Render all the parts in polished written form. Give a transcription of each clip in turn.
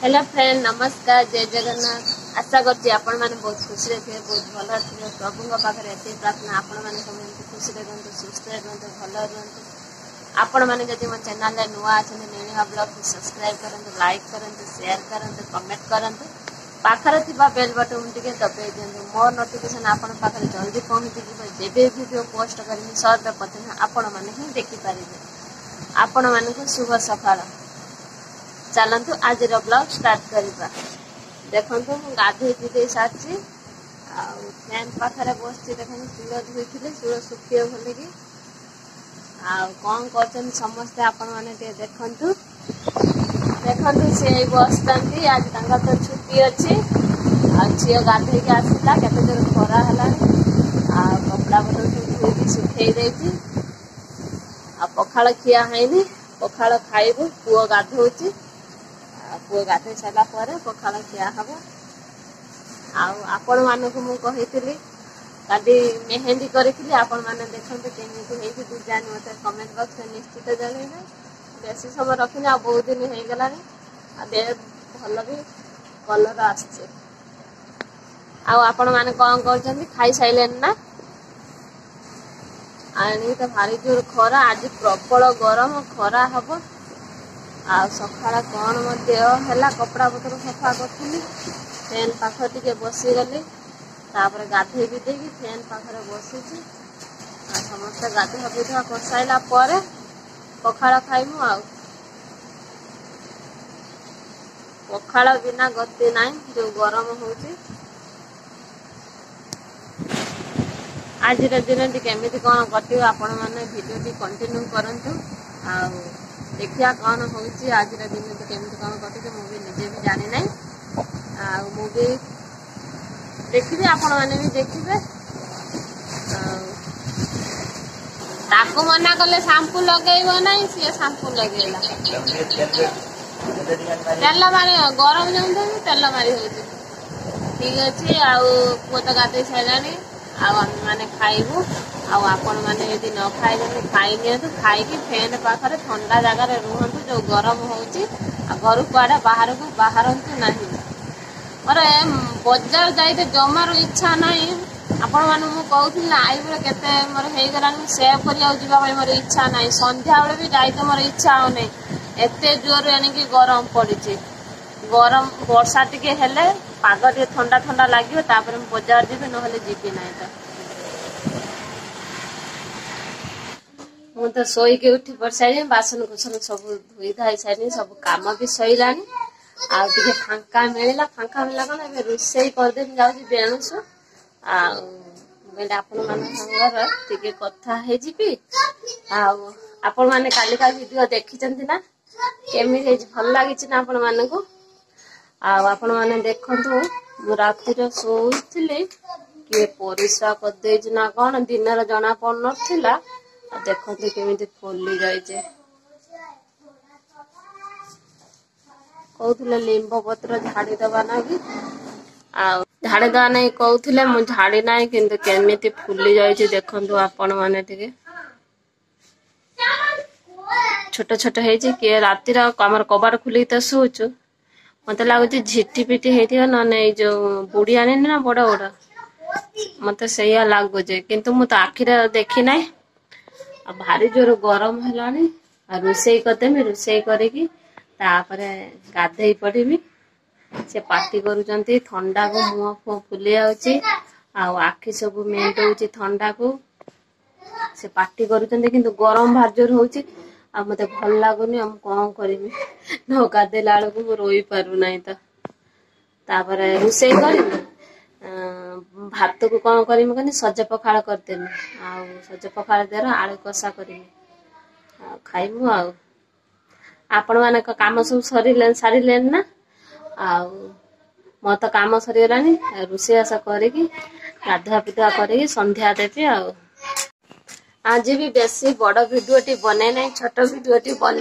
Hello friend नमस्कार जय जगन्नाथ आशा करছি आपण माने बहुत खुशी रे थे बहुत भलो थे प्रभु को पाखरे एते प्रार्थना आपण माने सब खुशी रे रहंतु सुस्थ रहंतु भलो रहंतु आपण माने जदि मो चैनल रे नुवा आछन नेणिया ब्लॉग को सब्सक्राइब करंतु लाइक करंतु शेयर करंतु कमेंट करंतु पाखरे थिबा बेल बटन टिके दबाई देंतु मोर नोटिफिकेशन आपण पाखरे जल्दी पहुंची जिवो जेबे वीडियो पोस्ट करनी सर्वप्रथम आपण माने ही देखि पारिबे आपण माने को शुभ सकाळ चलतु आज ब्लॉग स्टार्ट करवा देखु गाधे पीधे सारी फैन पाखे बस देखो चूड़ धोई चूड़ सुखी भल कि कौन कर समस्ते आपण मैंने देखु देखु सी बस आज तो छुट्टी अच्छी झील गाधे आसला केते जोर खरा है कपड़ा बदल सब धोई सुखे देती पखाड़ खिया है पखाड़ खाइबू पुओ गाधोची पुओ गाधे सारा पखाड़ खिया हम आपण मानक मुझे काली मेहंदी करी आपण मैंने देखते केमी डिजाइन मत कमेंट बॉक्स में निश्चित जन बेसी समय रखनी आ बहुत दिन हो गला भल भी कलर आसचे आपण मैंने कौन कर खाई सारे ना आनी तो भारी जोर खरा आज प्रबल गरम खरा हम सकाळ कौन मो देह है कपड़ा पतर सफा करी फैन पाख टे बसीगली तापर गाधे भी देगी फैन पाखे बसी समस्त गाधुआ पिधुआ कर सारा पखाड़ खाइमु पखाड़ बिना गति ना जो गरम हो आज दिन केमी कौन कट आपण मैंने भिडियो कंटिन्यू करंतु देखिया कौन हो आज दिन केमी कौन कटे मुझे निजे भी जानी ना मुझे देखिए आपण मैंने भी देखिए ताको मना कले शैम्पू लगेब ना सी शैम्पू लगेला तेल मारी गरम जमी तेल मारी हो ठीक अच्छे पुओ तो गाधे सारे आने खाइबू आपण मैंने यदि न खाइबे खाई नि खाई फैन पाखे ठंडा जगार रुहतु जो गरम हो घर कुआड़े बाहर को बाहरतु ना मोर बजार जाइए जमार इच्छा ना आपण मैंने कहती आईब्रो केते मोर हो गला सेव कर मोर इच्छा ना संध्या बेले भी जाइए मोर इच्छा होने एत जोर एणिकी गरम पड़ी गरम वर्षा टिके हेले पाग टे ठंडा ठंडा लगे बजार जी ना जीवी ना मु तो शोक उठी पड़ सारे बासन कुसन सब धोई धाई सारे सब कम भी सैलानी आगे फांका मिलला कौन रोसे करदेवी जाऊँगी बेणुसु आपण मान कथा आपण मैंने काली का वीडियो देखी ना केमी भल लगी ना आपण मान को आपण मैंने देखु मु राति शोली किए परिश्रा करदे ना कौन दिन जना पड़ ना देखते केमी फुली जाइए कहते लिंब पत्र झाड़ी दबा ना कि झाड़ी दबा ना कहते मुझे झाड़ी ना कि केमी फुली जाइए देखु आपण मैंने छोट छोट हो किए रातिर आम कबाड़ खुल तो शोचु मत लगुच झिटी पिटी होती ना जो बुढ़ी आनी ना बड़ बड़ मत से लगुचे किंतु मु तो आखिर देखी ना भारी जोर गरम है रोसे करदेमी रोसे करी गाधे पड़ी से पार्टी करुँच ठंडा को मुह फुह फुली आखि सब मेंटौची ठंडा को से पार्टी करुँच गरम भार जोर हो मत भल लगुनि कौन करी न गाधेला बेलू मु रोई पारना तो रोसे कर भात को कौन करी सज पखाड़ करदेमी सज पखाड़ देर आलू कषा करी खाइमु आपण मैंने काम सब सारे ना मो तो कम सरीगलानी रोषेबास करी गाधुआ पिधुआ करी संध्या देवी आज भी बेसी बड़ भिडियो बने ना छोट भिडियो बन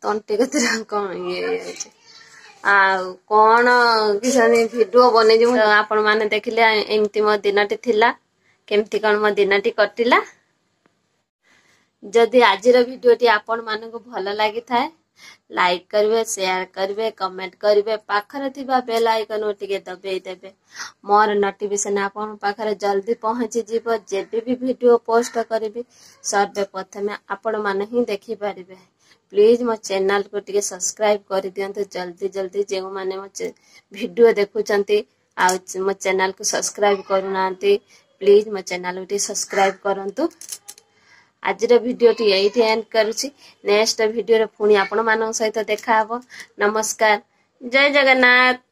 तंटी कतर कौन ये कौन कि भिडियो बन आपण मैंने देखिले एमती मो दिन केमती कौन मो दिन कटिला जदि आज भिडियो आपण मानक भल लगी थाए लाइक करिवे शेयर करिवे कमेंट करिवे पाखरे थिबा बेल आइकन टिके दबेई देबे मोर नोटिफिकेशन आपन पाखरे जल्दी पहुंची जीवो जेबे भी वीडियो पोस्ट करिवे सर्वे प्रथमे आपण माने ही देखि परिबे प्लीज मो चैनल को टिके सब्सक्राइब कर दियंतु जल्दी जल्दी जे माने मो वीडियो देखुचंती आ मो चैनल को सब्सक्राइब करूनांती प्लीज मो चैनल को सब्सक्राइब करंतु आज वीडियो टी एंड करुछि नेक्स्ट वीडियो रे पुणी आपण मानक सहित देखा हबो नमस्कार जय जगन्नाथ।